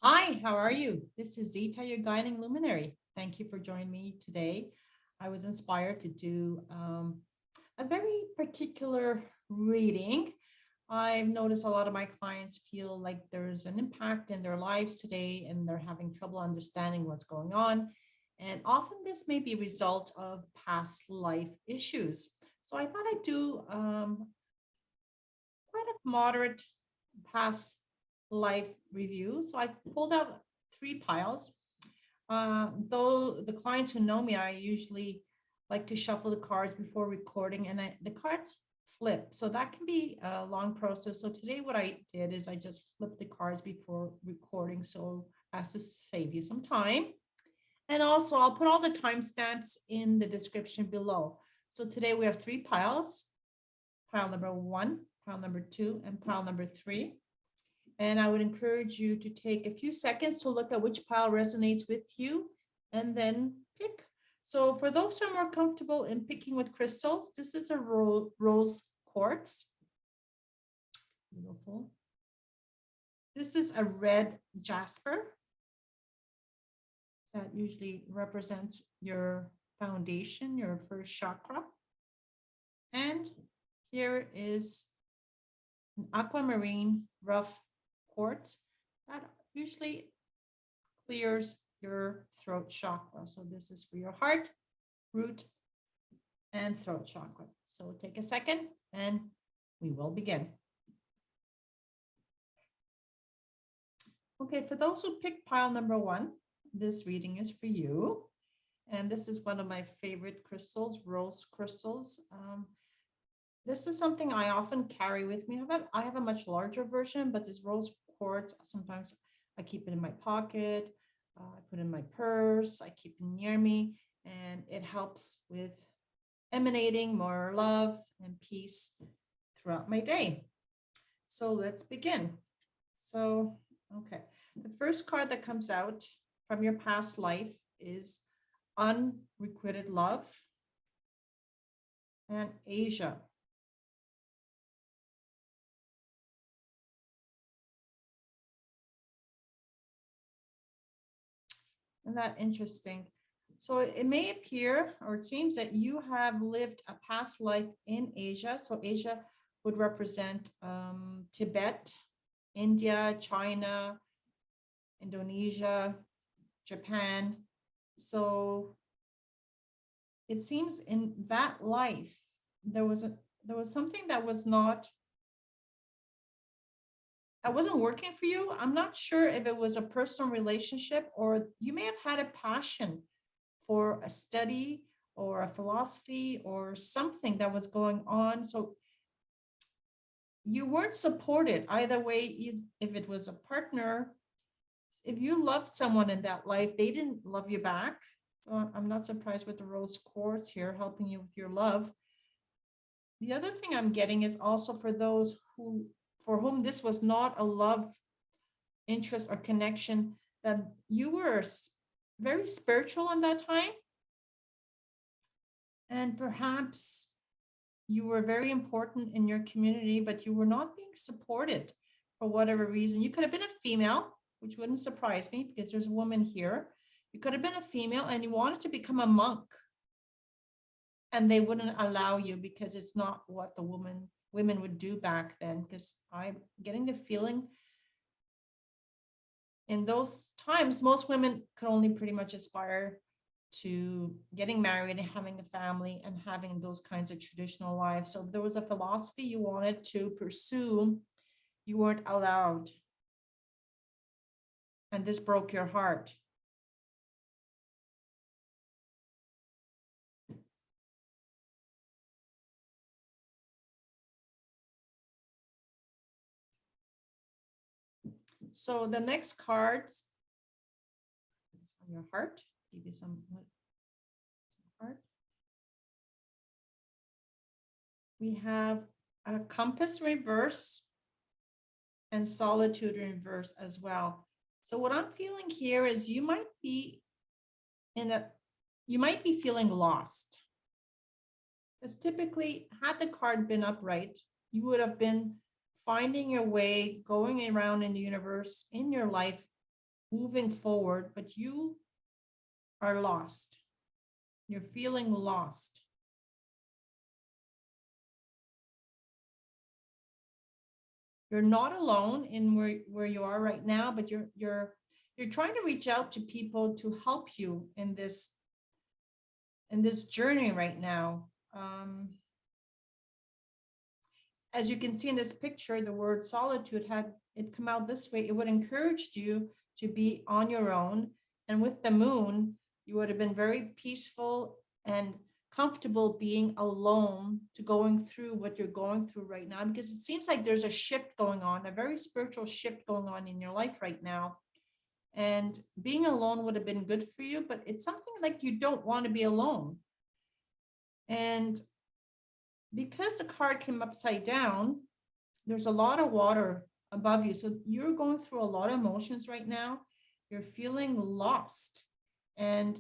Hi, how are you? This is Zita, your guiding luminary. Thank you for joining me today. I was inspired to do a very particular reading. I've noticed a lot of my clients feel like there's an impact in their lives today and they're having trouble understanding what's going on. And often this may be a result of past life issues. So I thought I'd do quite a moderate past life review. So I pulled out three piles. Though the clients who know me, I usually like to shuffle the cards before recording, and the cards flip. So that can be a long process. So today, what I did is I just flipped the cards before recording, so as to save you some time. And also, I'll put all the timestamps in the description below. So today we have three piles: pile number one, pile number two, and pile number three. And I would encourage you to take a few seconds to look at which pile resonates with you and then pick. So for those who are more comfortable in picking with crystals, this is a rose quartz. Beautiful. This is a red jasper. That usually represents your foundation, your first chakra. And here is an aquamarine rough quartz that usually clears your throat chakra. So this is for your heart, root, and throat chakra. So take a second and we will begin. Okay, for those who picked pile number one, this reading is for you. And this is one of my favorite crystals, rose crystals. This is something I often carry with me. I have a much larger version, but this rose quartz, sometimes I keep it in my pocket, I put it in my purse, I keep it near me, and it helps with emanating more love and peace throughout my day. So let's begin. So, okay, the first card that comes out from your past life is unrequited love and Asia. Isn't that interesting? So it may appear, or it seems that you have lived a past life in Asia. So Asia would represent Tibet, India, China, Indonesia, Japan. So it seems in that life there was something that wasn't working for you. I'm not sure if it was a personal relationship or you may have had a passion for a study or a philosophy or something that was going on. So you weren't supported either way. If it was a partner, if you loved someone in that life, they didn't love you back. So I'm not surprised with the rose quartz here helping you with your love. The other thing I'm getting is also for those for whom this was not a love interest or connection, that you were very spiritual in that time. And perhaps you were very important in your community, but you were not being supported for whatever reason. You could have been a female, which wouldn't surprise me because there's a woman here. You could have been a female and you wanted to become a monk, and they wouldn't allow you because it's not what the women would do back then. Because I'm getting the feeling in those times, most women could only pretty much aspire to getting married and having a family and having those kinds of traditional lives. So if there was a philosophy you wanted to pursue, you weren't allowed. And this broke your heart. So the next cards is on your heart. Give you some heart. We have a compass reverse and solitude reverse as well. So what I'm feeling here is you might be feeling lost. Because typically, had the card been upright, you would have been finding your way, going around in the universe, in your life, moving forward, but you are lost. You're feeling lost. You're not alone in where you are right now, but you're trying to reach out to people to help you in this journey right now. As you can see in this picture, the word solitude had it come out this way. It would encourage you to be on your own. And with the moon, you would have been very peaceful and comfortable being alone to going through what you're going through right now, because it seems like there's a shift going on, a very spiritual shift going on in your life right now. And being alone would have been good for you, but it's something like you don't want to be alone. And because the card came upside down, there's a lot of water above you. So you're going through a lot of emotions right now. You're feeling lost and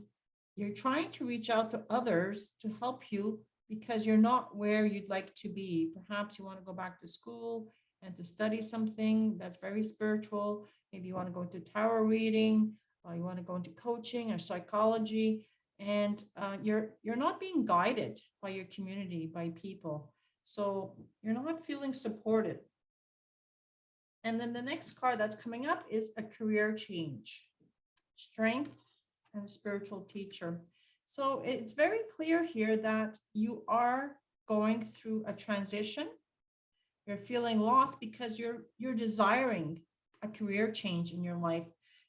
you're trying to reach out to others to help you because you're not where you'd like to be. Perhaps you want to go back to school and to study something that's very spiritual. Maybe you want to go into tarot reading, or you want to go into coaching or psychology, and you're not being guided by your community, by people. So you're not feeling supported. And then the next card that's coming up is a career change, strength and spiritual teacher. So it's very clear here that you are going through a transition. You're feeling lost because you're desiring a career change in your life.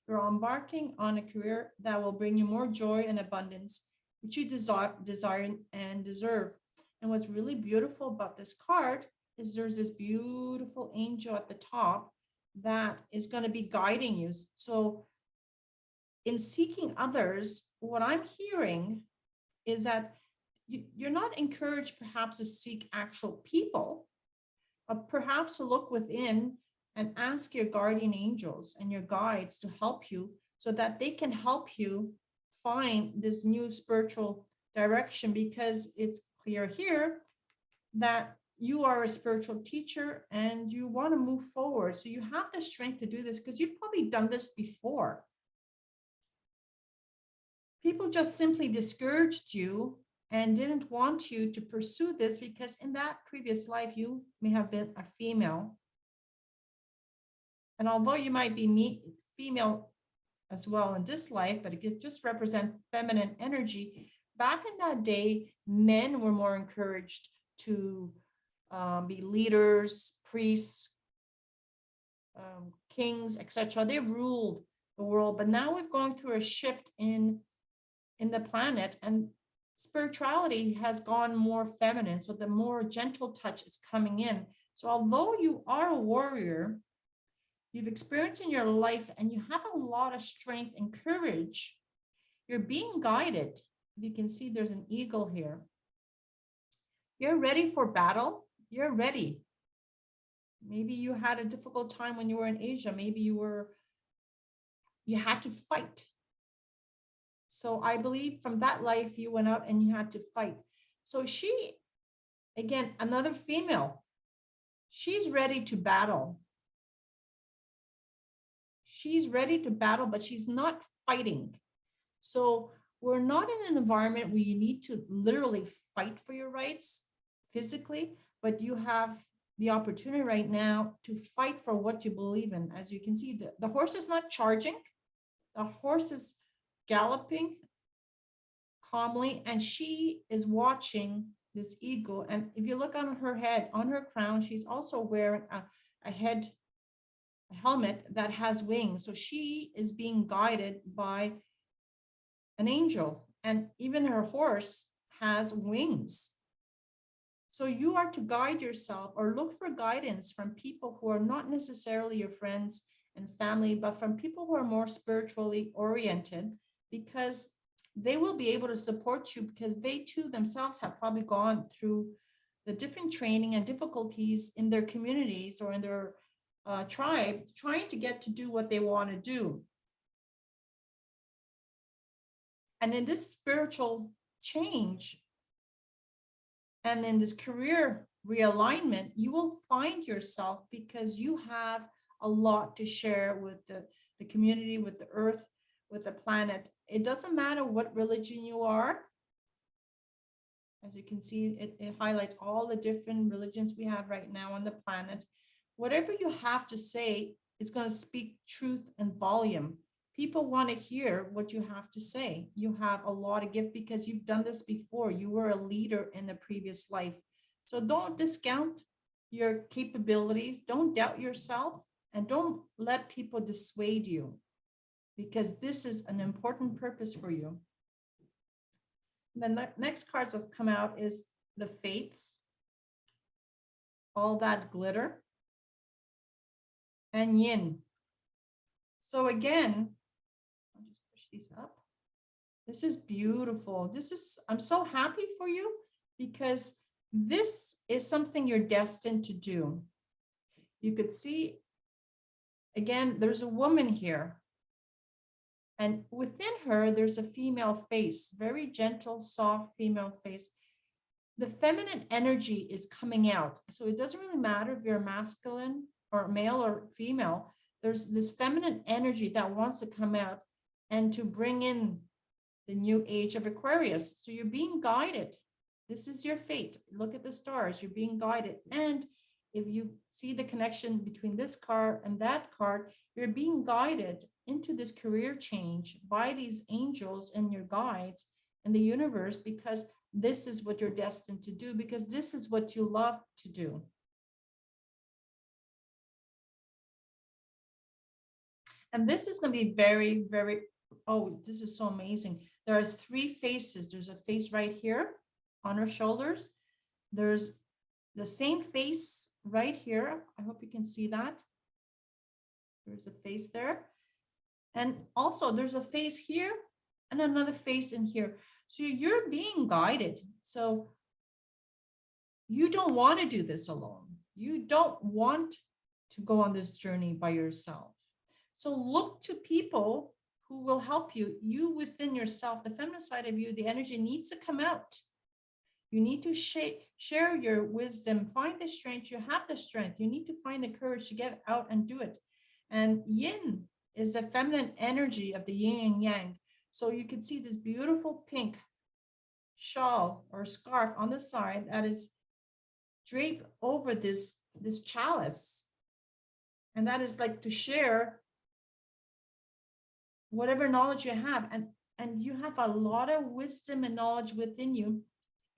You're embarking on a career that will bring you more joy and abundance, which you desire and deserve. And what's really beautiful about this card is there's this beautiful angel at the top that is going to be guiding you. So in seeking others, what I'm hearing is that you're not encouraged perhaps to seek actual people, but perhaps to look within and ask your guardian angels and your guides to help you so that they can help you find this new spiritual direction, because it's clear here that you are a spiritual teacher and you want to move forward. So you have the strength to do this because you've probably done this before. People just simply discouraged you and didn't want you to pursue this because in that previous life, you may have been a female. And although you might be female as well in this life, but it could just represent feminine energy. Back in that day, men were more encouraged to be leaders, priests, kings, etc. They ruled the world. But now we've gone through a shift in the planet, and spirituality has gone more feminine. So the more gentle touch is coming in. So although you are a warrior, you've experienced in your life and you have a lot of strength and courage, you're being guided. You can see there's an eagle here. You're ready for battle. You're ready. Maybe you had a difficult time when you were in Asia. Maybe you had to fight. So I believe from that life, you went out and you had to fight. So she, again, another female, she's ready to battle. She's ready to battle, but she's not fighting. So we're not in an environment where you need to literally fight for your rights physically, but you have the opportunity right now to fight for what you believe in. As you can see, the horse is not charging. The horse is galloping calmly, and she is watching this eagle. And if you look on her head, on her crown, she's also wearing a helmet that has wings. So she is being guided by an angel, and even her horse has wings. So you are to guide yourself or look for guidance from people who are not necessarily your friends and family, but from people who are more spiritually oriented, because they will be able to support you, because they too themselves have probably gone through the different training and difficulties in their communities or in their tribe, trying to get to do what they want to do. And in this spiritual change and in this career realignment, you will find yourself because you have a lot to share with the community, with the earth, with the planet. It doesn't matter what religion you are. As you can see, it highlights all the different religions we have right now on the planet. Whatever you have to say, it's going to speak truth and volume. People want to hear what you have to say. You have a lot of gift because you've done this before. You were a leader in a previous life. So don't discount your capabilities. Don't doubt yourself, and don't let people dissuade you, because this is an important purpose for you. The next cards have come out is the Fates, all that glitter, and Yin. So again, I'll just push these up. This is beautiful. I'm so happy for you, because this is something you're destined to do. You could see, again, there's a woman here. And within her, there's a female face, very gentle, soft female face. The feminine energy is coming out. So it doesn't really matter if you're masculine or male or female. There's this feminine energy that wants to come out and to bring in the new age of Aquarius. So you're being guided. This is your fate. Look at the stars. You're being guided. And if you see the connection between this card and that card, you're being guided into this career change by these angels and your guides in the universe, because this is what you're destined to do, because this is what you love to do. And this is going to be very, very, oh, this is so amazing. There are 3 faces. There's a face right here on her shoulders. There's the same face right here. I hope you can see that. There's a face there. And also there's a face here and another face in here. So you're being guided. So you don't want to do this alone. You don't want to go on this journey by yourself. So look to people who will help you. You within yourself, the feminine side of you, the energy needs to come out. You need to share your wisdom, find the strength. You have the strength. You need to find the courage to get out and do it. And Yin is the feminine energy of the yin and yang. So you can see this beautiful pink shawl or scarf on the side that is draped over this chalice. And that is like to share whatever knowledge you have. And you have a lot of wisdom and knowledge within you.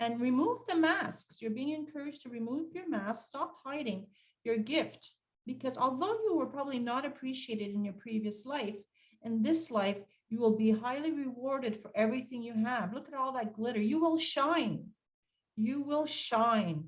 And remove the masks. You're being encouraged to remove your mask. Stop hiding your gift. Because although you were probably not appreciated in your previous life, in this life, you will be highly rewarded for everything you have. Look at all that glitter. You will shine. You will shine.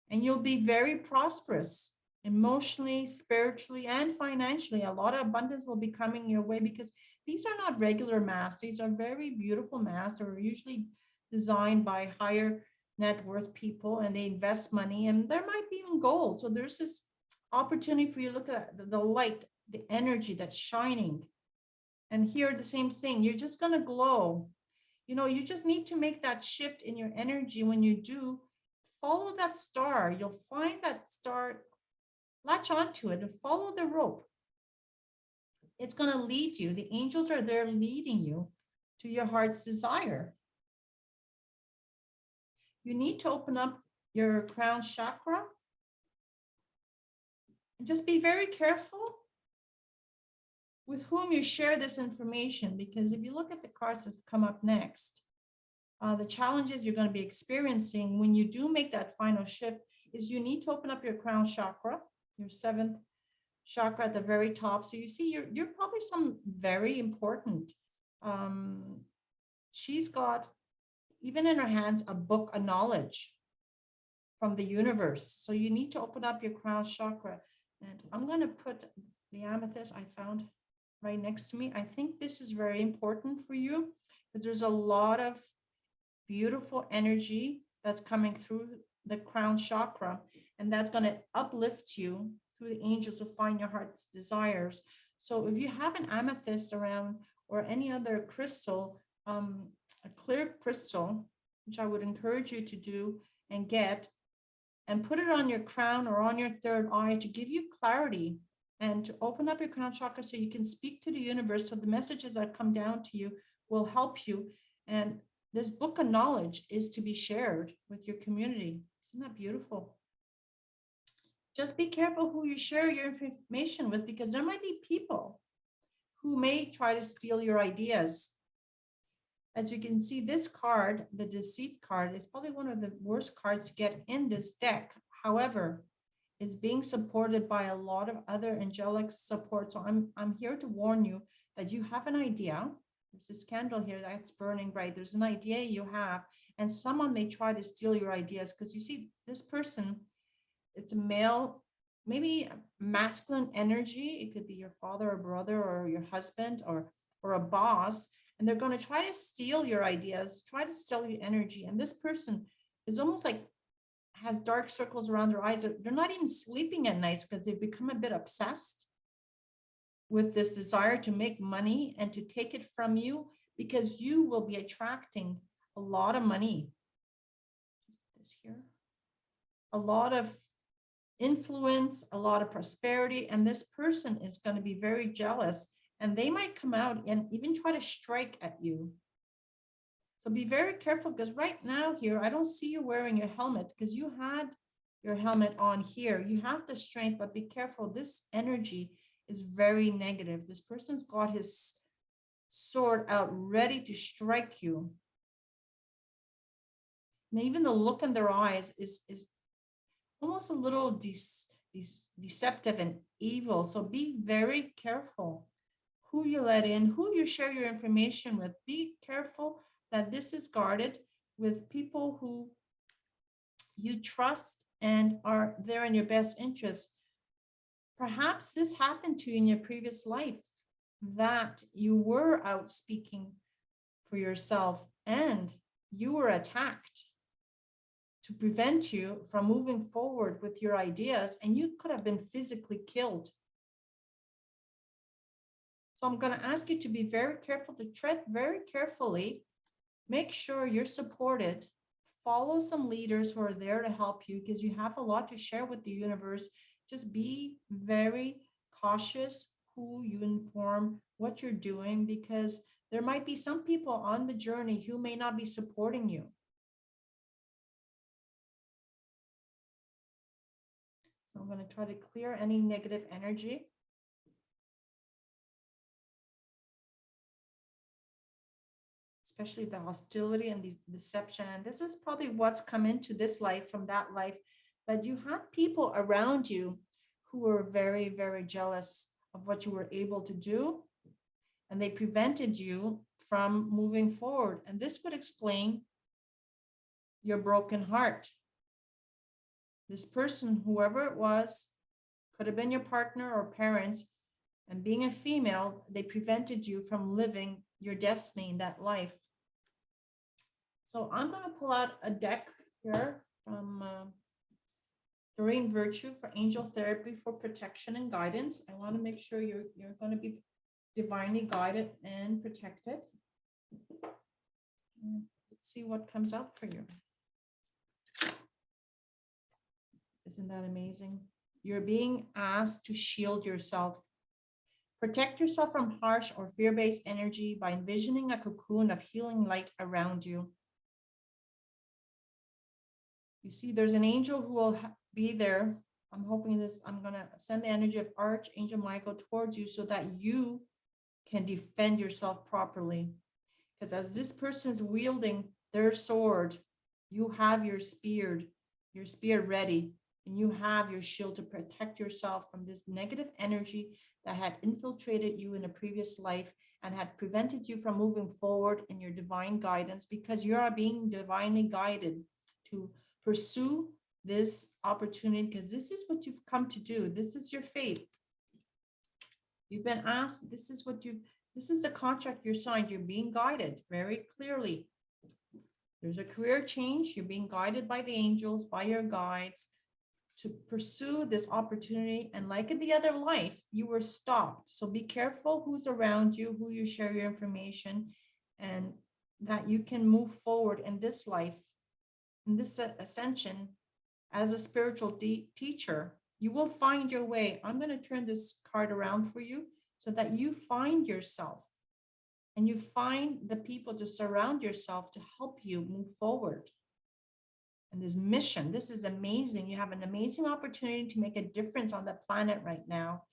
And you'll be very prosperous emotionally, spiritually, and financially. A lot of abundance will be coming your way, because these are not regular masks. These are very beautiful masks. They're usually designed by higher net worth people, and they invest money, and there might be even gold. So there's this opportunity for you to look at the light, the energy that's shining. And here, the same thing. You're just going to glow. You know, you just need to make that shift in your energy. When you do, follow that star. You'll find that star, latch onto it and follow the rope. It's going to lead you. The angels are there leading you to your heart's desire. You need to open up your crown chakra. And just be very careful with whom you share this information, because if you look at the cards that come up next, the challenges you're going to be experiencing when you do make that final shift is you need to open up your crown chakra, your 7th chakra at the very top. So you see, you're probably some very important. She's got, even in her hands, a book of knowledge from the universe. So you need to open up your crown chakra. And I'm going to put the amethyst I found right next to me. I think this is very important for you, because there's a lot of beautiful energy that's coming through the crown chakra, and that's going to uplift you through the angels to find your heart's desires. So if you have an amethyst around, or any other crystal, a clear crystal, which I would encourage you to do and get, and put it on your crown or on your third eye to give you clarity and to open up your crown chakra so you can speak to the universe. So the messages that come down to you will help you. And this book of knowledge is to be shared with your community. Isn't that beautiful? Just be careful who you share your information with, because there might be people who may try to steal your ideas. As you can see, this card, the deceit card, is probably one of the worst cards to get in this deck. However, it's being supported by a lot of other angelic support. So I'm here to warn you that you have an idea. There's this candle here that's burning bright. There's an idea you have, and someone may try to steal your ideas, because you see this person, it's a male, maybe masculine energy. It could be your father or brother or your husband or a boss, and they're going to try to steal your ideas, try to steal your energy. And this person is almost like has dark circles around their eyes. They're not even sleeping at night because they've become a bit obsessed with this desire to make money and to take it from you, because you will be attracting a lot of money. This here, a lot of influence, a lot of prosperity, and this person is going to be very jealous, and they might come out and even try to strike at you. So be very careful, because right now here, I don't see you wearing your helmet, because you had your helmet on here. You have the strength, but be careful. This energy is very negative. This person's got his sword out ready to strike you. And even the look in their eyes is almost a little deceptive and evil. So be very careful who you let in, who you share your information with. Be careful that this is guarded with people who you trust and are there in your best interest. Perhaps this happened to you in your previous life, that you were out speaking for yourself and you were attacked to prevent you from moving forward with your ideas, and you could have been physically killed. So I'm going to ask you to be very careful, to tread very carefully. Make sure you're supported. Follow some leaders who are there to help you, because you have a lot to share with the universe. Just be very cautious who you inform, what you're doing, because there might be some people on the journey who may not be supporting you. So I'm going to try to clear any negative energy. Especially the hostility and the deception. And this is probably what's come into this life from that life, that you had people around you who were very, very jealous of what you were able to do, and they prevented you from moving forward. And this would explain your broken heart. This person, whoever it was, could have been your partner or parents, and being a female, they prevented you from living your destiny in that life. So I'm going to pull out a deck here from Doreen Virtue for Angel Therapy for Protection and Guidance. I want to make sure you're going to be divinely guided and protected. Let's see what comes out for you. Isn't that amazing? You're being asked to shield yourself. Protect yourself from harsh or fear-based energy by envisioning a cocoon of healing light around you. You see, there's an angel who will be there. I'm hoping this, I'm going to send the energy of Archangel Michael towards you so that you can defend yourself properly. Because as this person is wielding their sword, you have your spear ready, and you have your shield to protect yourself from this negative energy that had infiltrated you in a previous life and had prevented you from moving forward in your divine guidance, because you are being divinely guided to pursue this opportunity, because this is what you've come to do. This is your fate. You've been asked, this is the contract you're signed. You're being guided very clearly. There's a career change. You're being guided by the angels, by your guides, to pursue this opportunity. And like in the other life, you were stopped. So be careful who's around you, who you share your information, and that you can move forward in this life, in this ascension, as a spiritual teacher, you will find your way. I'm going to turn this card around for you so that you find yourself and you find the people to surround yourself to help you move forward. And this mission, this is amazing. You have an amazing opportunity to make a difference on the planet right now.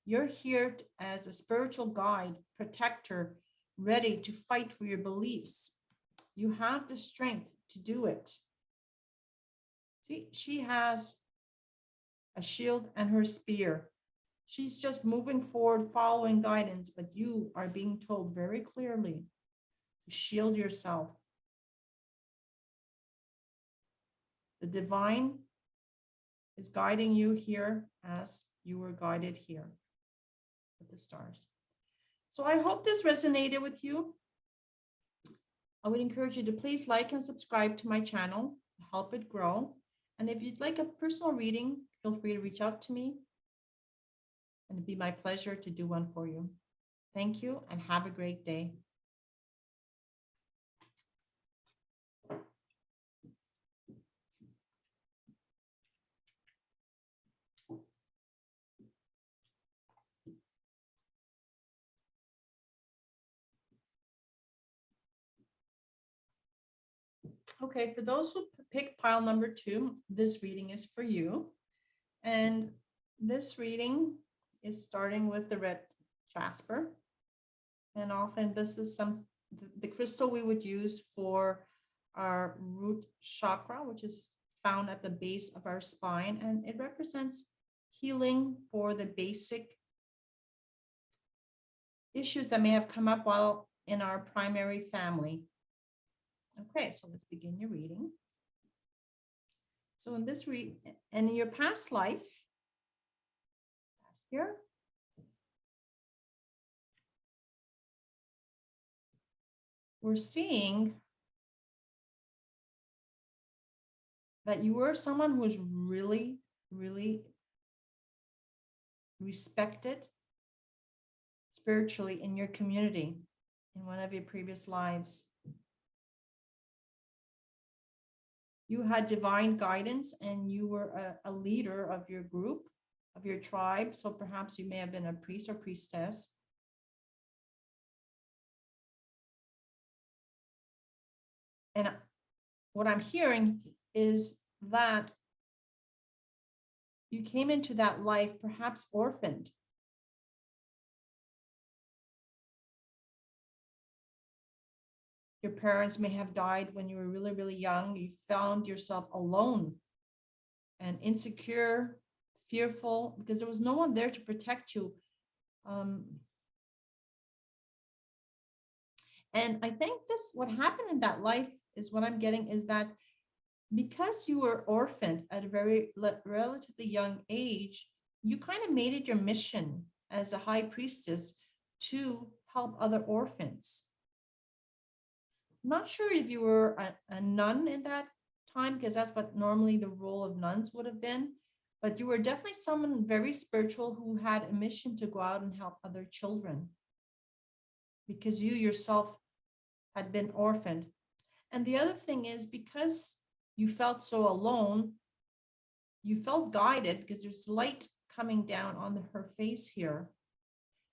You're here as a spiritual guide, protector, ready to fight for your beliefs. You have the strength to do it. See, she has a shield and her spear. She's just moving forward, following guidance, but you are being told very clearly to shield yourself. The divine is guiding you here as you were guided here with the stars. So I hope this resonated with you. I would encourage you to please like and subscribe to my channel, help it grow. And if you'd like a personal reading, feel free to reach out to me. And it'd be my pleasure to do one for you. Thank you and have a great day. Okay, for those who picked pile number 2, this reading is for you. And this reading is starting with the red jasper. And often this is the crystal we would use for our root chakra, which is found at the base of our spine. And it represents healing for the basic issues that may have come up while in our primary family. Okay, so let's begin your reading. So in this and in your past life, here, we're seeing that you were someone who was really, really respected spiritually in your community in one of your previous lives. You had divine guidance and you were a leader of your group, of your tribe. So perhaps you may have been a priest or priestess. And what I'm hearing is that you came into that life perhaps orphaned. Your parents may have died when you were really, really young. You found yourself alone and insecure, fearful, because there was no one there to protect you. And I think what happened in that life is what I'm getting is that because you were orphaned at a very relatively young age, you kind of made it your mission as a high priestess to help other orphans. I'm not sure if you were a nun in that time, because that's what normally the role of nuns would have been, but you were definitely someone very spiritual who had a mission to go out and help other children because you yourself had been orphaned. And the other thing is, because you felt so alone, you felt guided, because there's light coming down on her face here,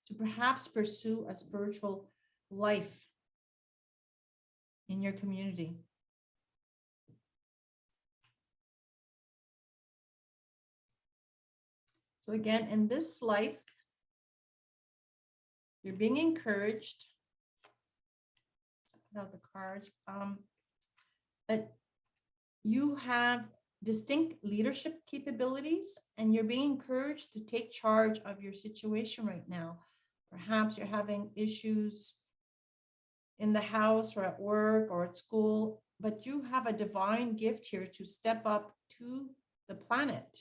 to perhaps pursue a spiritual life in your community. So again, in this life, you're being encouraged. Put out the cards. That you have distinct leadership capabilities and you're being encouraged to take charge of your situation right now. Perhaps you're having issues in the house or at work or at school, but you have a divine gift here to step up to the planet,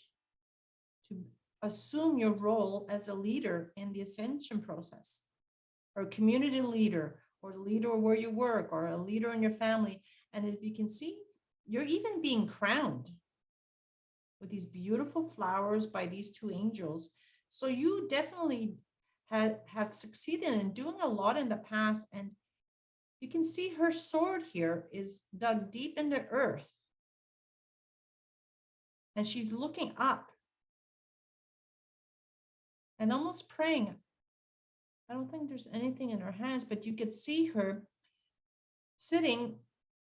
to assume your role as a leader in the ascension process, or a community leader, or a leader where you work, or a leader in your family. And if you can see, you're even being crowned with these beautiful flowers by these 2 angels. So you definitely have succeeded in doing a lot in the past. And you can see her sword here is dug deep into earth. and she's looking up and almost praying. I don't think there's anything in her hands, but you could see her sitting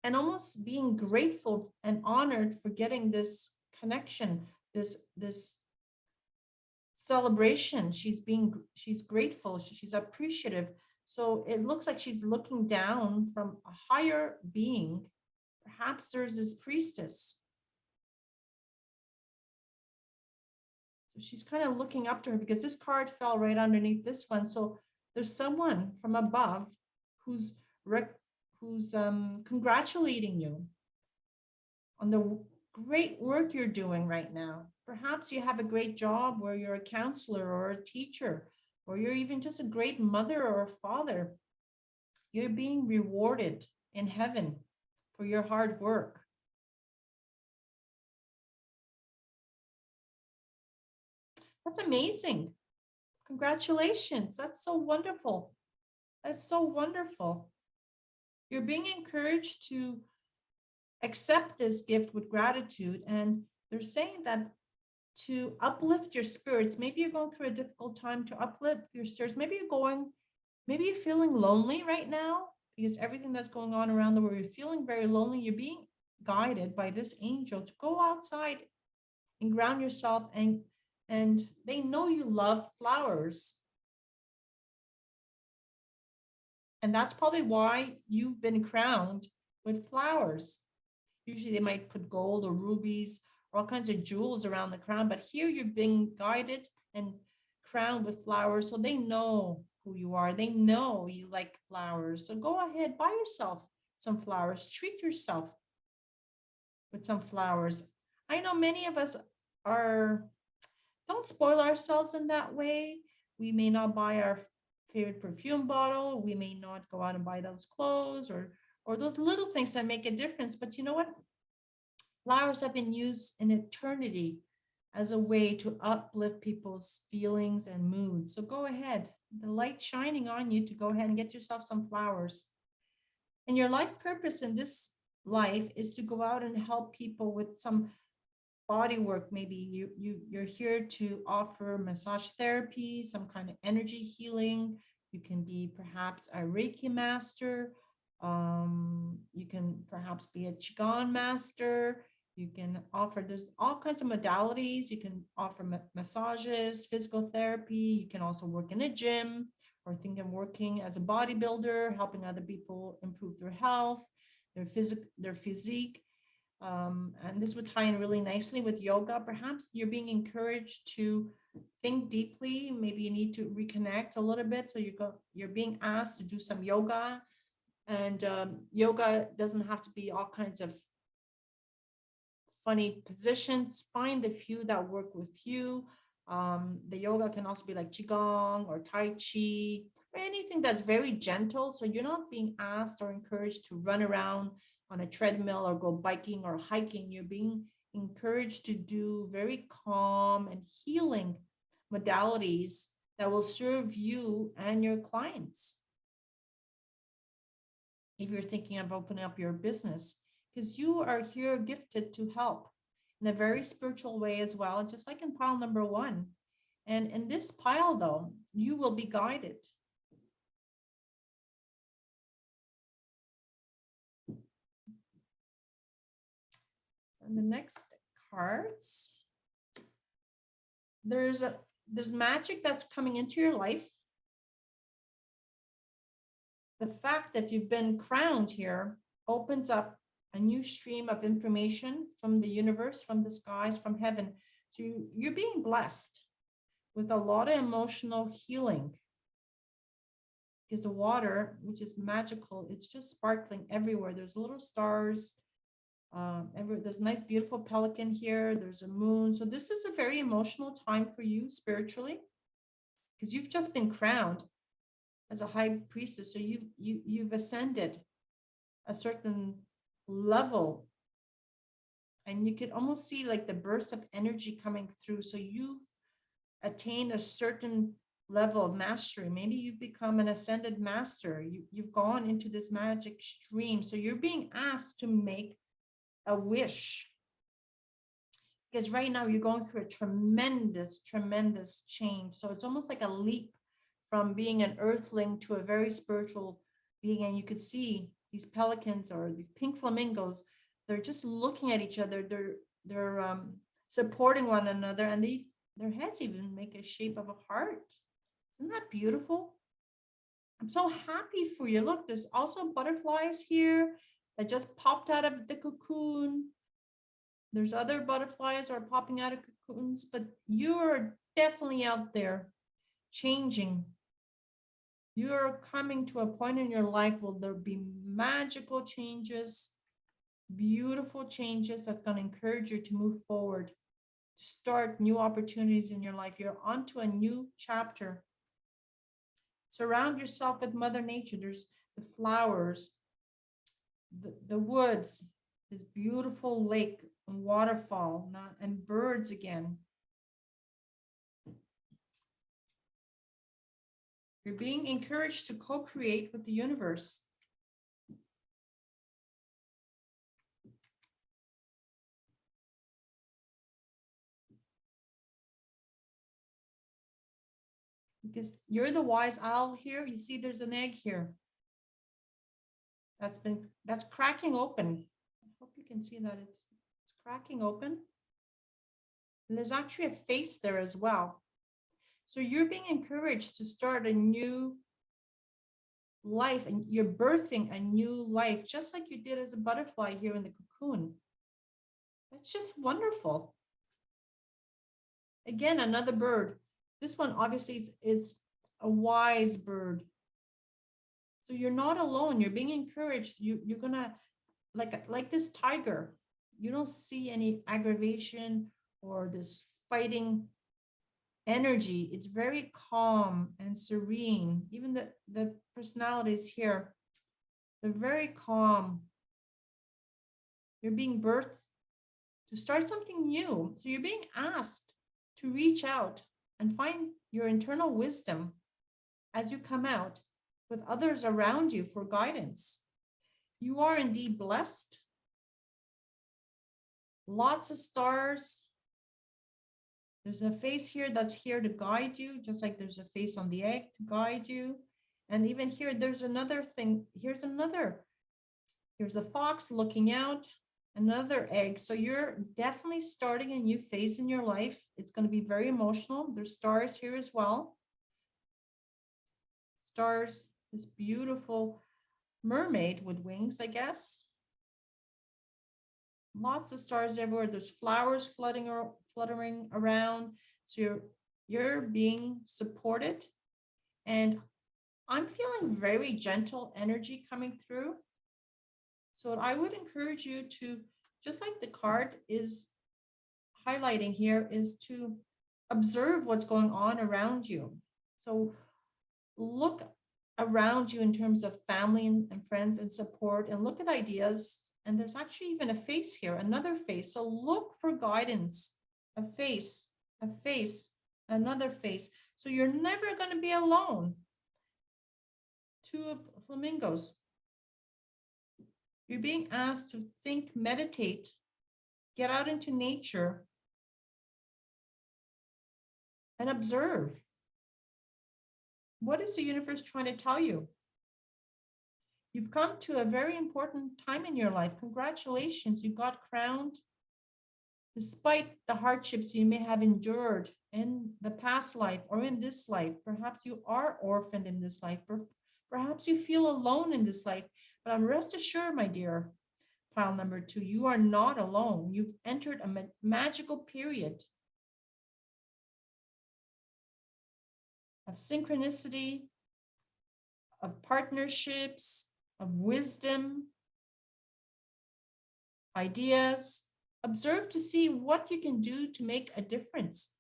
and almost being grateful and honored for getting this connection, this celebration. She's grateful, she's appreciative. So it looks like she's looking down from a higher being. Perhaps there's this priestess. So she's kind of looking up to her because this card fell right underneath this one. So there's someone from above who's congratulating you on the great work you're doing right now. Perhaps you have a great job where you're a counselor or a teacher, or you're even just a great mother or a father. You're being rewarded in heaven for your hard work. That's amazing. Congratulations. That's so wonderful. That's so wonderful. You're being encouraged to accept this gift with gratitude. And they're saying that to uplift your spirits, maybe you're going through a difficult time, to uplift your spirits. Maybe you're feeling lonely right now because everything that's going on around the world, you're feeling very lonely. You're being guided by this angel to go outside and ground yourself, and they know you love flowers. And that's probably why you've been crowned with flowers. Usually they might put gold or rubies or all kinds of jewels around the crown, but here you're being guided and crowned with flowers. So they know who you are. They know you like flowers. So go ahead, buy yourself some flowers. Treat yourself with some flowers. I know many of us don't spoil ourselves in that way. We may not buy our favorite perfume bottle. We may not go out and buy those clothes or those little things that make a difference. But you know what? Flowers have been used in eternity as a way to uplift people's feelings and moods. So go ahead, the light shining on you to go ahead and get yourself some flowers. And your life purpose in this life is to go out and help people with some body work. Maybe you're here to offer massage therapy, some kind of energy healing. You can be perhaps a Reiki master. You can perhaps be a Qigong master. You can offer, there's all kinds of modalities. You can offer massages, physical therapy. You can also work in a gym, or think of working as a bodybuilder, helping other people improve their health, their physique. And this would tie in really nicely with yoga. Perhaps you're being encouraged to think deeply. Maybe you need to reconnect a little bit. So you're being asked to do some yoga. And yoga doesn't have to be all kinds of funny positions. Find the few that work with you. The yoga can also be like Qigong or Tai Chi, or anything that's very gentle. So you're not being asked or encouraged to run around on a treadmill or go biking or hiking. You're being encouraged to do very calm and healing modalities that will serve you and your clients. If you're thinking of opening up your business, because you are here gifted to help in a very spiritual way as well, just like in pile number 1. And in this pile, though, you will be guided. And the next cards, there's magic that's coming into your life. The fact that you've been crowned here opens up a new stream of information from the universe, from the skies, from heaven. So you're being blessed with a lot of emotional healing, because the water, which is magical, it's just sparkling everywhere. There's little stars. There's a nice, beautiful pelican here. There's a moon. So this is a very emotional time for you spiritually, because you've just been crowned as a high priestess. So you've ascended a certain level, and you could almost see like the burst of energy coming through. So you've attained a certain level of mastery. Maybe you've become an ascended master. You've gone into this magic stream. So you're being asked to make a wish. because right now you're going through a tremendous, tremendous change. So it's almost like a leap from being an earthling to a very spiritual being. And you could see these pelicans or these pink flamingos, they're just looking at each other. They're supporting one another, and their heads even make a shape of a heart. Isn't that beautiful? I'm so happy for you. Look, there's also butterflies here that just popped out of the cocoon. There's other butterflies are popping out of cocoons, but you're definitely out there changing. You're coming to a point in your life where there'll be magical changes, beautiful changes that's going to encourage you to move forward, to start new opportunities in your life. You're onto a new chapter. Surround yourself with Mother Nature. There's the flowers, the woods, this beautiful lake and waterfall, and birds again. You're being encouraged to co-create with the universe. Because you're the wise owl here. You see there's an egg here. That's cracking open. I hope you can see that it's cracking open. And there's actually a face there as well. So you're being encouraged to start a new life, and you're birthing a new life, just like you did as a butterfly here in the cocoon. That's just wonderful. Again, another bird. This one obviously is a wise bird. So you're not alone. You're being encouraged. You're gonna, like this tiger, you don't see any aggravation or this fighting energy. It's very calm and serene. Even the personalities here, they're very calm. You're being birthed to start something new. So you're being asked to reach out and find your internal wisdom as you come out with others around you for guidance. You are indeed blessed. Lots of stars. There's a face here that's here to guide you, just like there's a face on the egg to guide you. And even here, there's another thing. Here's a fox looking out, another egg. So you're definitely starting a new phase in your life. It's going to be very emotional. There's stars here as well. Stars, this beautiful mermaid with wings, I guess. Lots of stars everywhere. There's flowers fluttering around. So you're being supported. And I'm feeling very gentle energy coming through. So I would encourage you to, just like the card is highlighting here, is to observe what's going on around you. So look around you in terms of family and friends and support, and look at ideas. And there's actually even a face here, another face. So look for guidance, a face, another face. So you're never going to be alone. 2 flamingos. You're being asked to think, meditate, get out into nature, and observe. What is the universe trying to tell you? You've come to a very important time in your life. Congratulations, you got crowned. Despite the hardships you may have endured in the past life or in this life, perhaps you are orphaned in this life, perhaps you feel alone in this life, but I'm rest assured, my dear, pile number 2, you are not alone. You've entered a magical period of synchronicity, of partnerships, of wisdom, ideas. Observe to see what you can do to make a difference.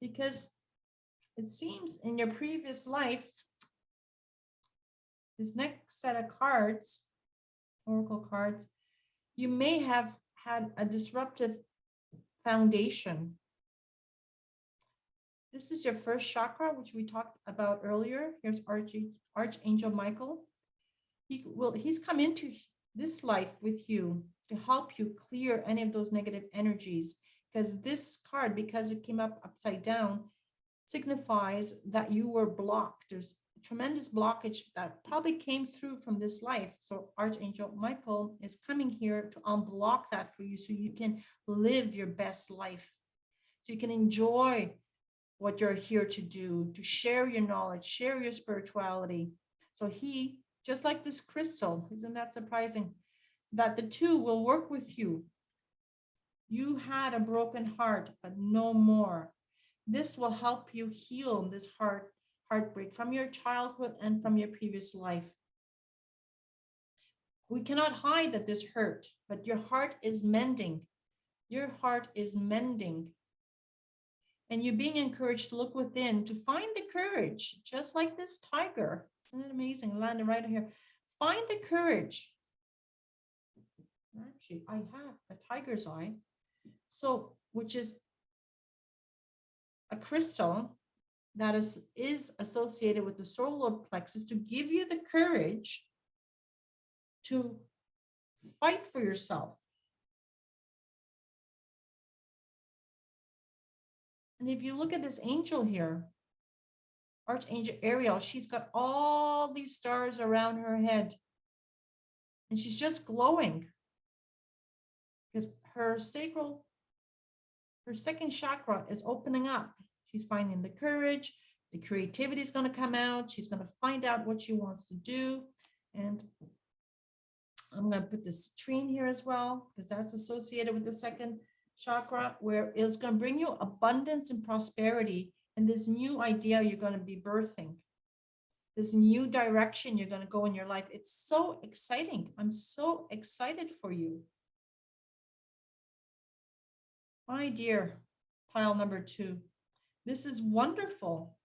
Because it seems in your previous life, this next set of cards, oracle cards, you may have had a disruptive foundation. This is your first chakra, which we talked about earlier. Here's Archangel Michael. He's come into this life with you to help you clear any of those negative energies. Because this card, because it came up upside down, signifies that you were blocked. There's a tremendous blockage that probably came through from this life. So Archangel Michael is coming here to unblock that for you so you can live your best life. So you can enjoy what you're here to do, to share your knowledge, share your spirituality. So he, just like this crystal, isn't that surprising? That the two will work with you. You had a broken heart, but no more. This will help you heal this heartbreak from your childhood and from your previous life. We cannot hide that this hurt, but your heart is mending. Your heart is mending. And you're being encouraged to look within to find the courage, just like this tiger. Isn't it amazing? Landing right here. Find the courage. Actually, I have a tiger's eye. So, which is a crystal that is associated with the solar plexus to give you the courage to fight for yourself. And if you look at this angel here, Archangel Ariel, she's got all these stars around her head. And she's just glowing because her second chakra is opening up. She's finding the courage, the creativity is going to come out. She's going to find out what she wants to do. And I'm going to put this citrine here as well, because that's associated with the second chakra, where it's going to bring you abundance and prosperity and this new idea you're going to be birthing, this new direction you're going to go in your life. It's so exciting. I'm so excited for you. My dear, pile number 2, this is wonderful.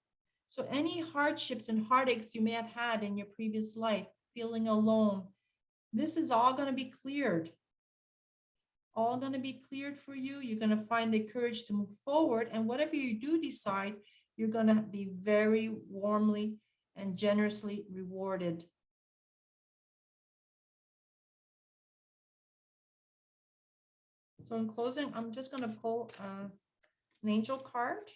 So any hardships and heartaches you may have had in your previous life, feeling alone, this is all going to be cleared. All going to be cleared for you. You're going to find the courage to move forward. And whatever you do decide, you're going to be very warmly and generously rewarded. So in closing, I'm just going to pull an angel card.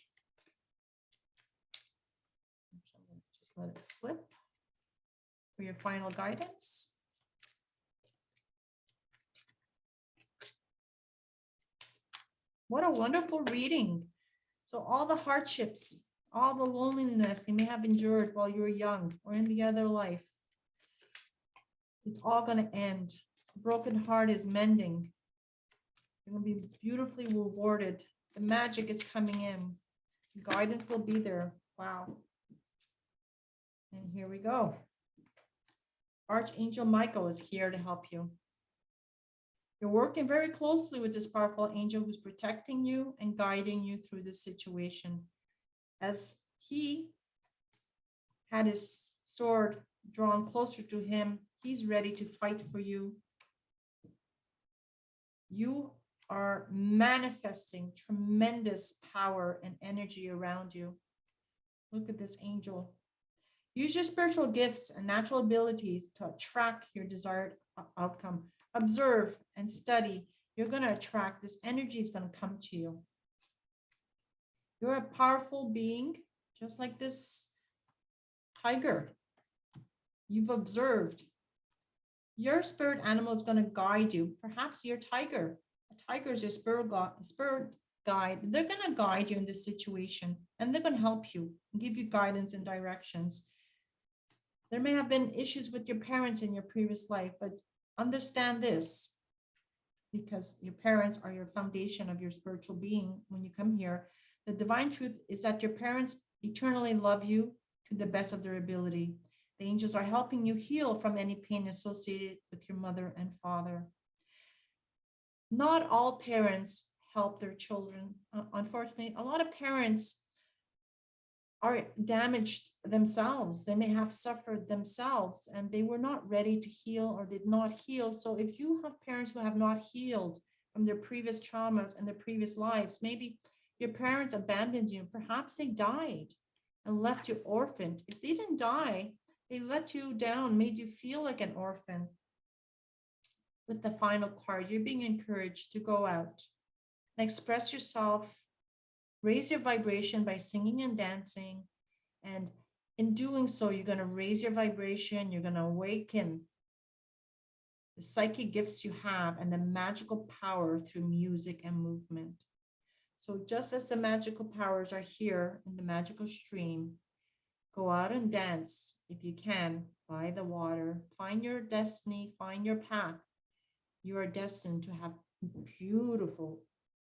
Just let it flip for your final guidance. What a wonderful reading. So all the hardships, all the loneliness you may have endured while you were young or in the other life, it's all going to end. A broken heart is mending. You're going to be beautifully rewarded. The magic is coming in. Guidance will be there. Wow. And here we go. Archangel Michael is here to help you. You're working very closely with this powerful angel who's protecting you and guiding you through this situation. As he had his sword drawn closer to him, he's ready to fight for you. You are manifesting tremendous power and energy around you. Look at this angel. Use your spiritual gifts and natural abilities to attract your desired outcome. Observe and study. You're going to attract this energy is going to come to you. You're a powerful being, just like this tiger. You've observed. Your spirit animal is going to guide you. Perhaps your tiger. A tiger is your spirit guide. They're going to guide you in this situation, and they're going to help you and give you guidance and directions. There may have been issues with your parents in your previous life, but understand this, because your parents are your foundation of your spiritual being. When you come here, the divine truth is that your parents eternally love you to the best of their ability. The angels are helping you heal from any pain associated with your mother and father. Not all parents help their children. Unfortunately, a lot of parents are damaged themselves. They may have suffered themselves and they were not ready to heal or did not heal. So if you have parents who have not healed from their previous traumas and their previous lives, maybe your parents abandoned you, perhaps they died and left you orphaned. If they didn't die, they let you down, made you feel like an orphan. with the final card, you're being encouraged to go out and express yourself, raise your vibration by singing and dancing. And in doing so, you're going to raise your vibration, you're going to awaken the psychic gifts you have and the magical power through music and movement. So just as the magical powers are here in the magical stream, go out and dance if you can by the water. Find your destiny, find your path. You are destined to have beautiful,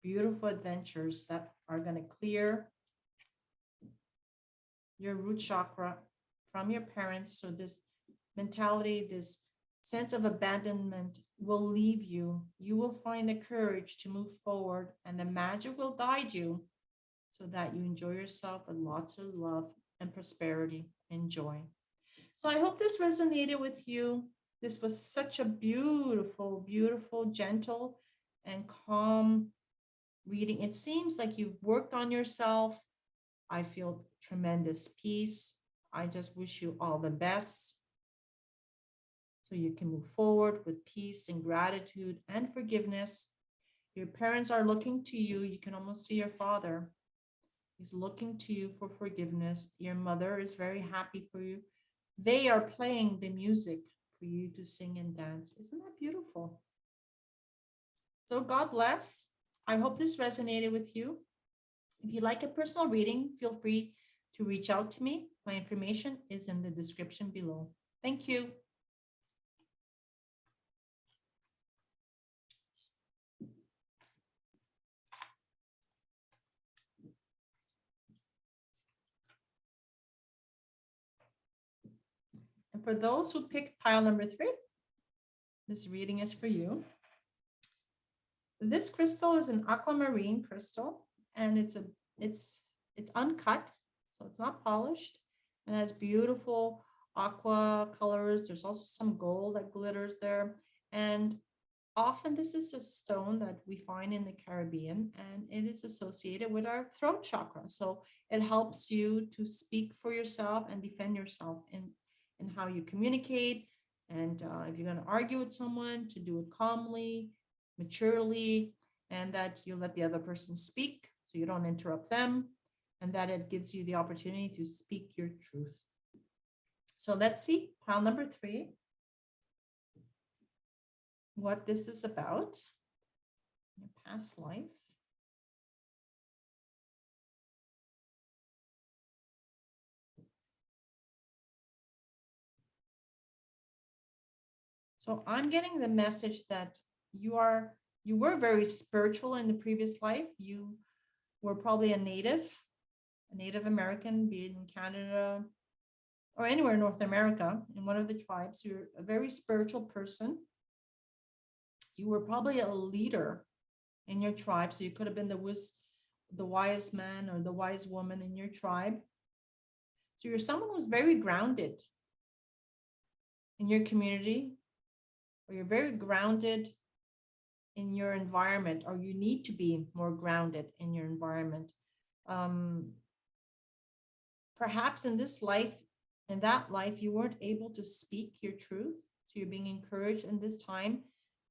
beautiful adventures that are going to clear your root chakra from your parents. So this mentality, this sense of abandonment will leave you. You will find the courage to move forward, and the magic will guide you so that you enjoy yourself with lots of love and prosperity and joy. So I hope this resonated with you. This was such a beautiful, beautiful, gentle, and calm reading. It seems like you've worked on yourself. I feel tremendous peace. I just wish you all the best so you can move forward with peace and gratitude and forgiveness. Your parents are looking to you. You can almost see your father. He's looking to you for forgiveness. Your mother is very happy for you. They are playing the music for you to sing and dance. Isn't that beautiful? So God bless. I hope this resonated with you. If you like a personal reading, feel free to reach out to me. My information is in the description below. Thank you. And for those who picked pile number 3, this reading is for you. This crystal is an aquamarine crystal, and it's uncut, so it's not polished, and has beautiful aqua colors. There's also some gold that glitters there, and often this is a stone that we find in the Caribbean, and it is associated with our throat chakra. So it helps you to speak for yourself and defend yourself in how you communicate. And if you're going to argue with someone, to do it calmly, maturely, and that you let the other person speak so you don't interrupt them, and that it gives you the opportunity to speak your truth. So let's see, pile number 3, what this is about, your past life. So I'm getting the message that you were very spiritual in the previous life. You were probably a Native American, be it in Canada or anywhere in North America, in one of the tribes. You're a very spiritual person. You were probably a leader in your tribe. So you could have been the wise man or the wise woman in your tribe. So you're someone who's very grounded in your community, or you're very grounded in your environment, or you need to be more grounded in your environment. Perhaps in this life, in that life, you weren't able to speak your truth. So you're being encouraged in this time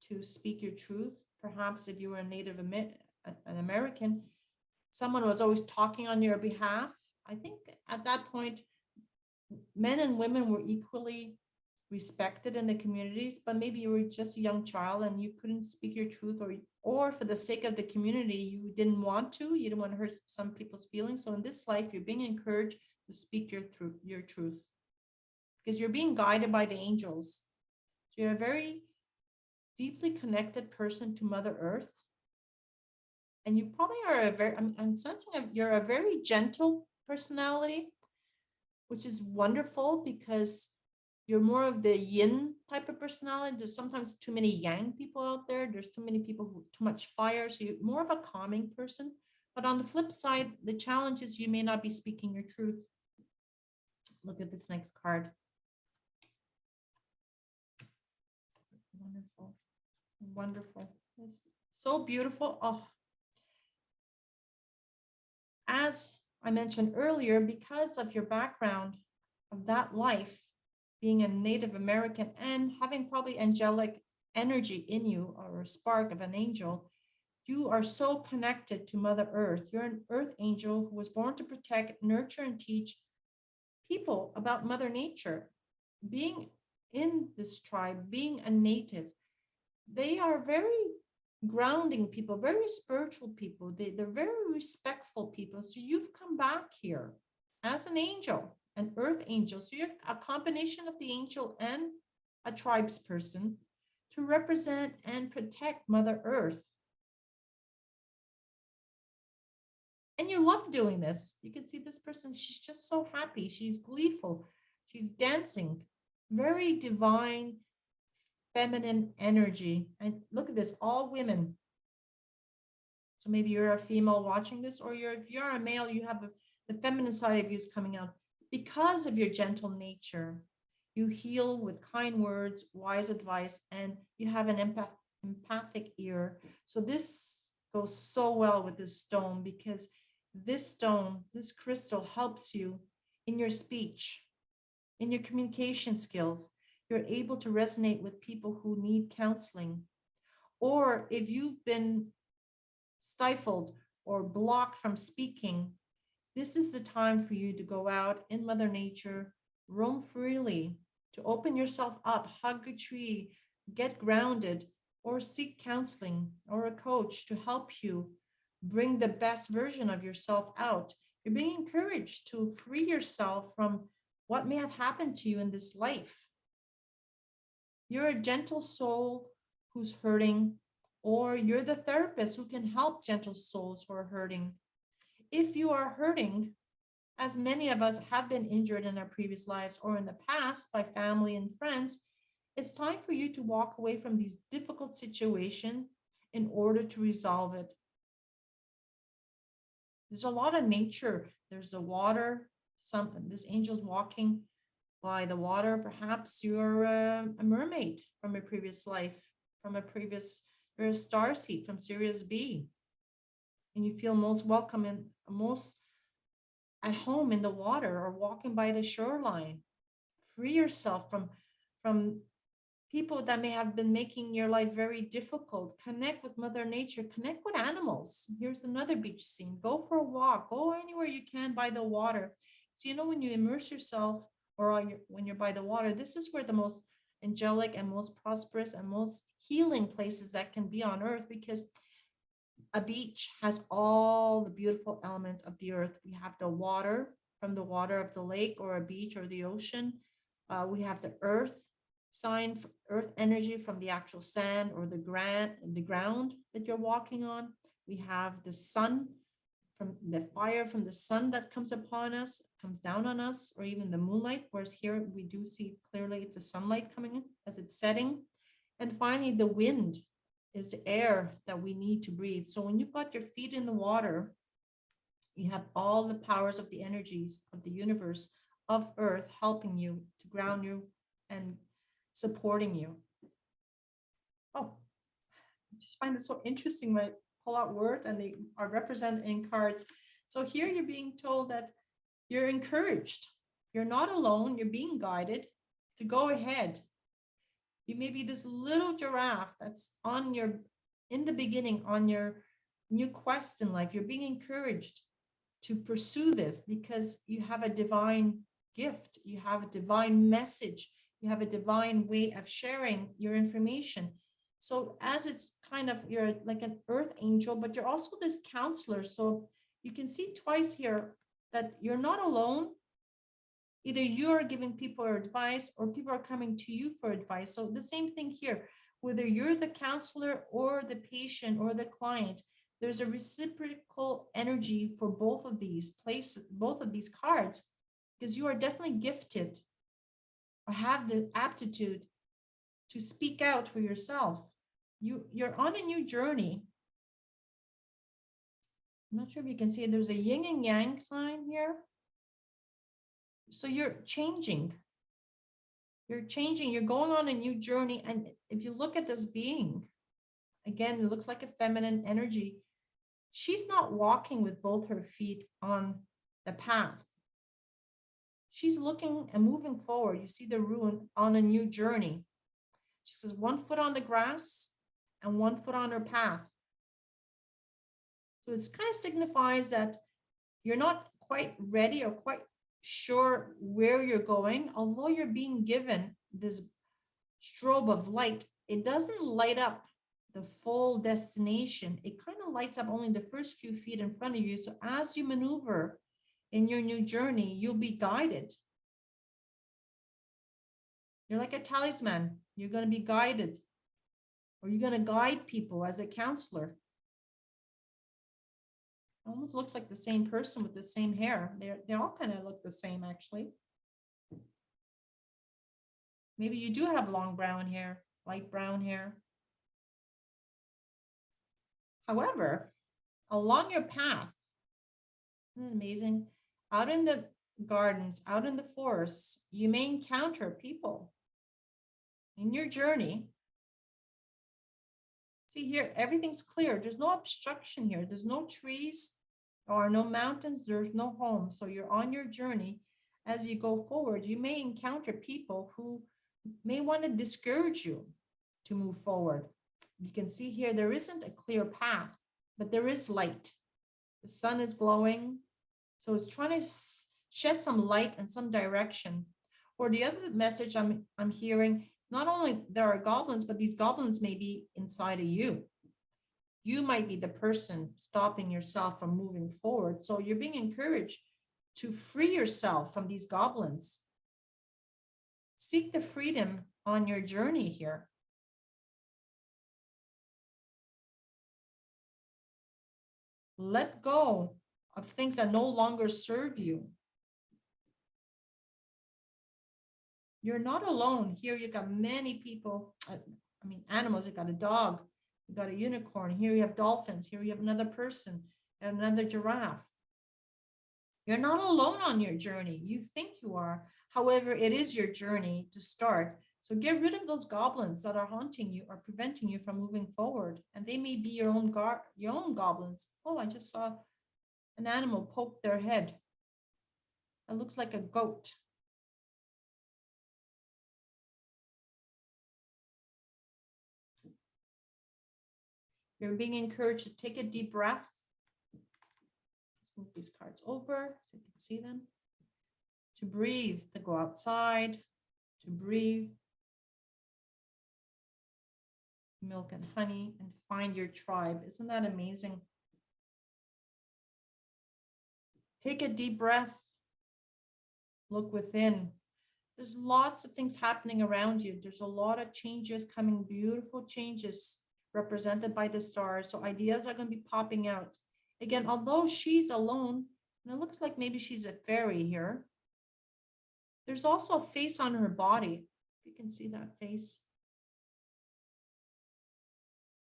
to speak your truth. Perhaps if you were a Native American, someone was always talking on your behalf. I think at that point, men and women were equally respected in the communities, but maybe you were just a young child and you couldn't speak your truth, or for the sake of the community, you didn't want to hurt some people's feelings. So in this life, you're being encouraged to speak your truth, because you're being guided by the angels. So you're a very deeply connected person to Mother Earth. And you probably are I'm sensing you're a very gentle personality, which is wonderful because you're more of the yin type of personality. There's sometimes too many yang people out there. There's too many people who too much fire. So you're more of a calming person. But on the flip side, the challenge is you may not be speaking your truth. Look at this next card. Wonderful. Wonderful. It's so beautiful. Oh. As I mentioned earlier, because of your background of that life, being a Native American and having probably angelic energy in you or a spark of an angel, you are so connected to Mother Earth. You're an earth angel who was born to protect, nurture, and teach people about Mother Nature. Being in this tribe, being a native, they are very grounding people, very spiritual people. They're very respectful people. So you've come back here as an angel, an earth angel. So you're a combination of the angel and a tribes person to represent and protect Mother Earth. And you love doing this. You can see this person, she's just so happy. She's gleeful. She's dancing. Very divine, feminine energy. And look at this, all women. So maybe you're a female watching this, or if you're a male, you have the feminine side of you is coming out. Because of your gentle nature, you heal with kind words, wise advice, and you have an empathic ear. So this goes so well with this stone, because this stone, this crystal helps you in your speech, in your communication skills. You're able to resonate with people who need counseling. Or if you've been stifled or blocked from speaking, this is the time for you to go out in Mother Nature, roam freely, to open yourself up, hug a tree, get grounded, or seek counseling or a coach to help you bring the best version of yourself out. You're being encouraged to free yourself from what may have happened to you in this life. You're a gentle soul who's hurting, or you're the therapist who can help gentle souls who are hurting. If you are hurting, as many of us have been injured in our previous lives or in the past by family and friends, it's time for you to walk away from these difficult situations in order to resolve it. There's a lot of nature. There's the water. This angel's walking by the water. Perhaps you're a mermaid from a previous life, you're a starseed from Sirius B. And you feel most welcome and most at home in the water or walking by the shoreline. Free yourself from people that may have been making your life very difficult. Connect with Mother Nature, connect with animals. Here's another beach scene. Go for a walk, go anywhere you can by the water. So, when you immerse yourself or when you're by the water, this is where the most angelic and most prosperous and most healing places that can be on earth, because a beach has all the beautiful elements of the earth. We have the water from the water of the lake or a beach or the ocean. We have the earth sign, earth energy from the actual sand or the ground that you're walking on. We have the sun, from the fire from the sun that comes upon us, comes down on us, or even the moonlight, whereas here we do see clearly it's the sunlight coming in as it's setting. And finally, the wind is the air that we need to breathe. So when you've got your feet in the water, you have all the powers of the energies of the universe, of earth, helping you to ground you and supporting you. Oh, I just find it so interesting when I pull out words and they are represented in cards. So here you're being told that you're encouraged. You're not alone. You're being guided to go ahead. You may be this little giraffe that's in the beginning, on your new quest in life. You're being encouraged to pursue this because you have a divine gift. You have a divine message. You have a divine way of sharing your information. So as it's you're like an earth angel, but you're also this counselor. So you can see twice here that you're not alone. Either you're giving people advice or people are coming to you for advice. So the same thing here, whether you're the counselor or the patient or the client, there's a reciprocal energy for both of these places, both of these cards, because you are definitely gifted or have the aptitude to speak out for yourself. You're on a new journey. I'm not sure if you can see it. There's a yin and yang sign here. So you're changing. You're changing. You're going on a new journey. And if you look at this being, again, it looks like a feminine energy. She's not walking with both her feet on the path. She's looking and moving forward. You see the rune on a new journey. She says 1 foot on the grass and 1 foot on her path. So it kind of signifies that you're not quite ready or quite sure where you're going, although you're being given this strobe of light. It doesn't light up the full destination. It kind of lights up only the first few feet in front of you. So as you maneuver in your new journey, you'll be guided. You're like a talisman. You're going to be guided, or you're going to guide people as a counselor. Almost looks like the same person with the same hair. They all kind of look the same, actually. Maybe you do have long brown hair, light brown hair. However, along your path, isn't it amazing? Out in the gardens, out in the forests, you may encounter people in your journey. See here, everything's clear. There's no obstruction here. There's no trees or no mountains. There's no home. So you're on your journey. As you go forward, you may encounter people who may want to discourage you to move forward. You can see here, there isn't a clear path, but there is light. The sun is glowing. So it's trying to shed some light and some direction. Or the other message I'm hearing, not only there are goblins, but these goblins may be inside of you. You might be the person stopping yourself from moving forward. So you're being encouraged to free yourself from these goblins. Seek the freedom on your journey here. Let go of things that no longer serve you. You're not alone. Here you got many people, animals. You got a dog, you got a unicorn. Here you have dolphins. Here you have another person and another giraffe. You're not alone on your journey. You think you are. However, it is your journey to start. So get rid of those goblins that are haunting you or preventing you from moving forward. And they may be your own goblins. Oh, I just saw an animal poke their head. It looks like a goat. You're being encouraged to take a deep breath. Let's move these cards over so you can see them. To breathe, to go outside, to breathe. Milk and honey, and find your tribe. Isn't that amazing? Take a deep breath. Look within. There's lots of things happening around you. There's a lot of changes coming, beautiful changes represented by the stars. So ideas are going to be popping out. Again, although she's alone, and it looks like maybe she's a fairy here, there's also a face on her body. You can see that face.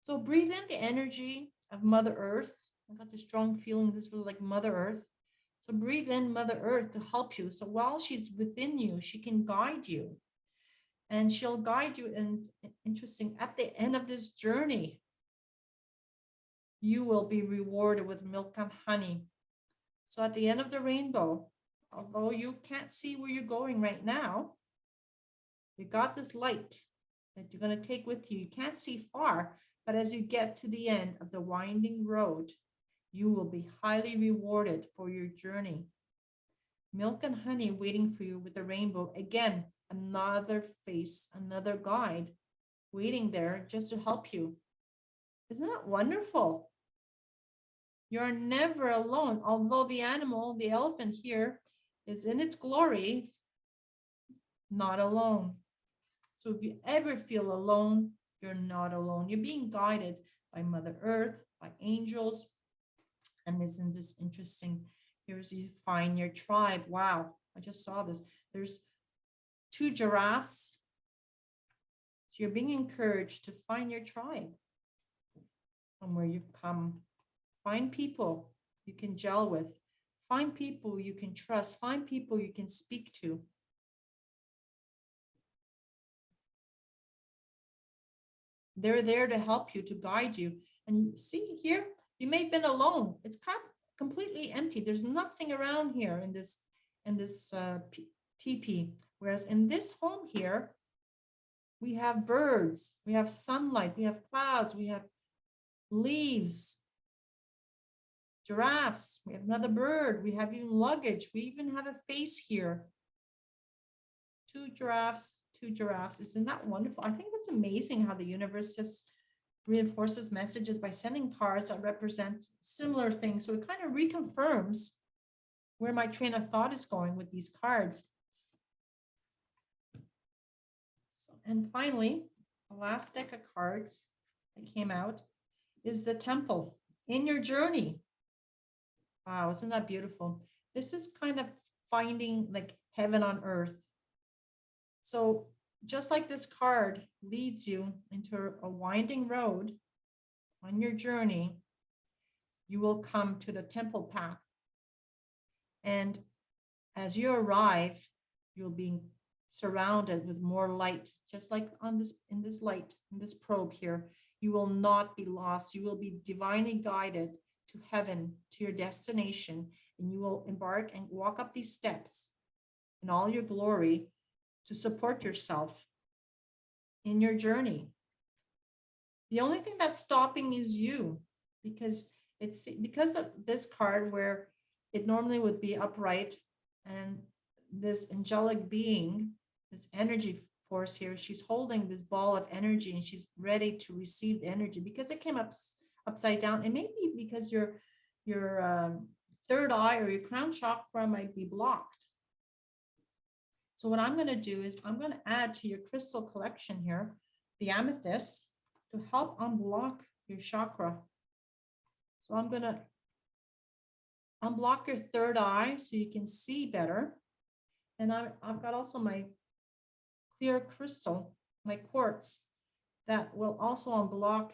So breathe in the energy of Mother Earth. I got the strong feeling this was like Mother Earth. So breathe in Mother Earth to help you. So while she's within you, she can guide you. And she'll guide you. And interesting, at the end of this journey, you will be rewarded with milk and honey. So at the end of the rainbow, although you can't see where you're going right now, you got this light that you're going to take with you. You can't see far, but as you get to the end of the winding road, you will be highly rewarded for your journey. Milk and honey waiting for you with the rainbow. Again, another face, another guide waiting there just to help you. Isn't that wonderful? You're never alone. Although the animal, the elephant here, is in its glory, not alone. So if you ever feel alone, you're not alone. You're being guided by Mother Earth, by angels. And isn't this interesting? Here's you find your tribe. Wow, I just saw this. There's 2 giraffes. So you're being encouraged to find your tribe from where you've come. Find people you can gel with. Find people you can trust. Find people you can speak to. They're there to help you, to guide you. And you see here, you may have been alone. It's completely empty. There's nothing around here in this teepee. Whereas in this home here, We have birds, we have sunlight, we have clouds, we have leaves, giraffes, we have another bird, we have even luggage, we even have a face here. Two giraffes, two giraffes. Isn't that wonderful? I think that's amazing how the universe just reinforces messages by sending cards that represent similar things. So it kind of reconfirms where my train of thought is going with these cards. So, and finally, the last deck of cards that came out is the Temple in your journey. Wow, isn't that beautiful? This is kind of finding like heaven on earth. So just like this card leads you into a winding road on your journey, you will come to the temple path. And as you arrive, you'll be surrounded with more light, just like on this, in this light, in this probe here. You will not be lost. You will be divinely guided to heaven, to your destination, and you will embark and walk up these steps in all your glory to support yourself in your journey. The only thing that's stopping is you, because it's because of this card where it normally would be upright, and this angelic being, this energy force here, she's holding this ball of energy and she's ready to receive the energy because it came up upside down. And maybe because your third eye or your crown chakra might be blocked. So what I'm going to do is I'm going to add to your crystal collection here the amethyst to help unblock your chakra. So I'm going to unblock your third eye so you can see better. And I've got also my clear crystal, my quartz, that will also unblock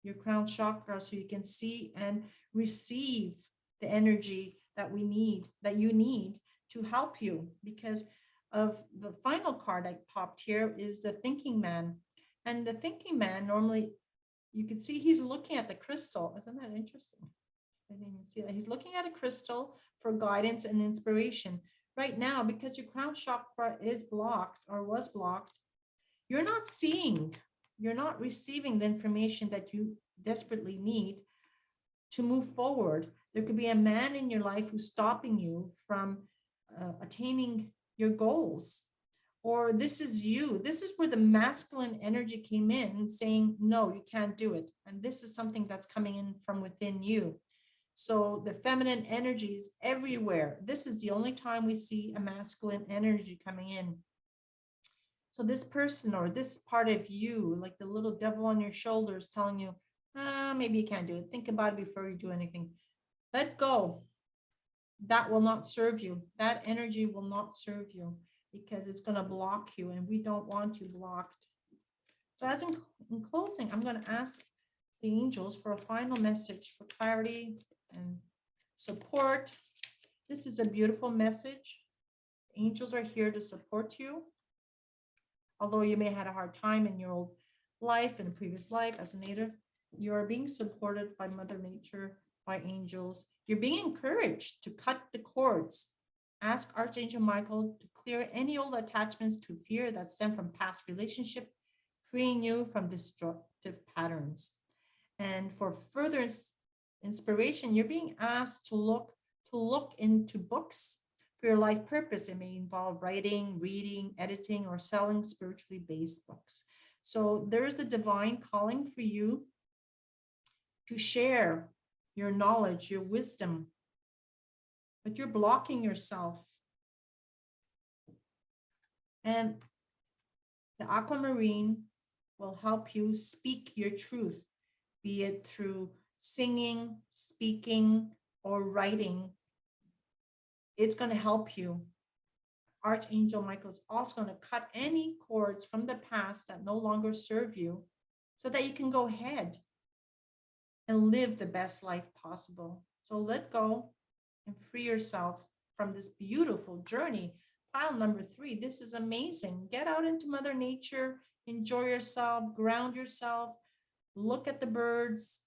your crown chakra so you can see and receive the energy that we need, that you need to help you. Because of the final card I popped here is the thinking man. And the thinking man, normally you can see he's looking at the crystal. Isn't that interesting? I didn't even see that. He's looking at a crystal for guidance and inspiration. Right now, because your crown chakra is blocked or was blocked, you're not seeing, you're not receiving the information that you desperately need to move forward. There could be a man in your life who's stopping you from attaining your goals. Or this is you. This is where the masculine energy came in saying, no, you can't do it. And this is something that's coming in from within you. So the feminine energy is everywhere. This is the only time we see a masculine energy coming in. So this person or this part of you, like the little devil on your shoulders telling you, maybe you can't do it. Think about it before you do anything. Let go. That will not serve you. That energy will not serve you because it's going to block you, and we don't want you blocked. So as in closing, I'm going to ask the angels for a final message for clarity and support. This is a beautiful message. Angels are here to support you. Although you may have had a hard time in your old life, in a previous life as a native, you are being supported by Mother Nature, by angels. You're being encouraged to cut the cords. Ask Archangel Michael to clear any old attachments to fear that stem from past relationship, freeing you from destructive patterns. And for further inspiration, you're being asked to look into books for your life purpose. It may involve writing, reading, editing, or selling spiritually based books. So there is a divine calling for you to share your knowledge, your wisdom, but you're blocking yourself. And the aquamarine will help you speak your truth, be it through singing, speaking, or writing. It's going to help you. Archangel Michael is also going to cut any cords from the past that no longer serve you so that you can go ahead and live the best life possible. So let go and free yourself from this beautiful journey. Pile number 3, this is amazing. Get out into Mother Nature, enjoy yourself, ground yourself, look at the birds,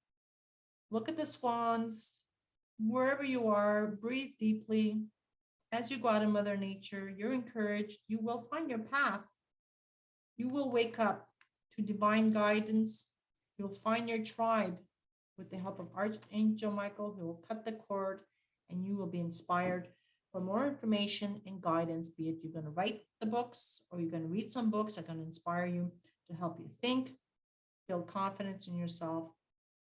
look at the swans, wherever you are, breathe deeply. As you go out in Mother Nature, you're encouraged, you will find your path. You will wake up to divine guidance. You'll find your tribe with the help of Archangel Michael, who will cut the cord, and you will be inspired. For more information and guidance, be it you're going to write the books or you're going to read some books that are going to inspire you to help you think, build confidence in yourself,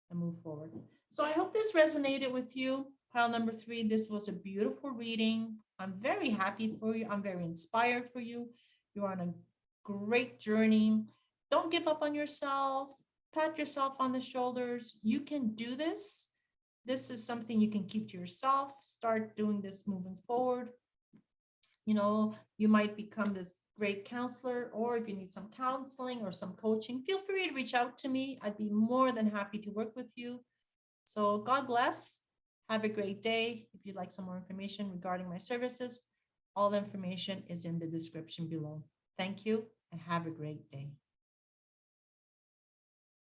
and move forward. So I hope this resonated with you. Pile number 3, this was a beautiful reading. I'm very happy for you. I'm very inspired for you. You're on a great journey. Don't give up on yourself. Pat yourself on the shoulders. You can do this. This is something you can keep to yourself. Start doing this moving forward. You know, you might become this great counselor, or if you need some counseling or some coaching, feel free to reach out to me. I'd be more than happy to work with you. So God bless. Have a great day. If you'd like some more information regarding my services, all the information is in the description below. Thank you and have a great day.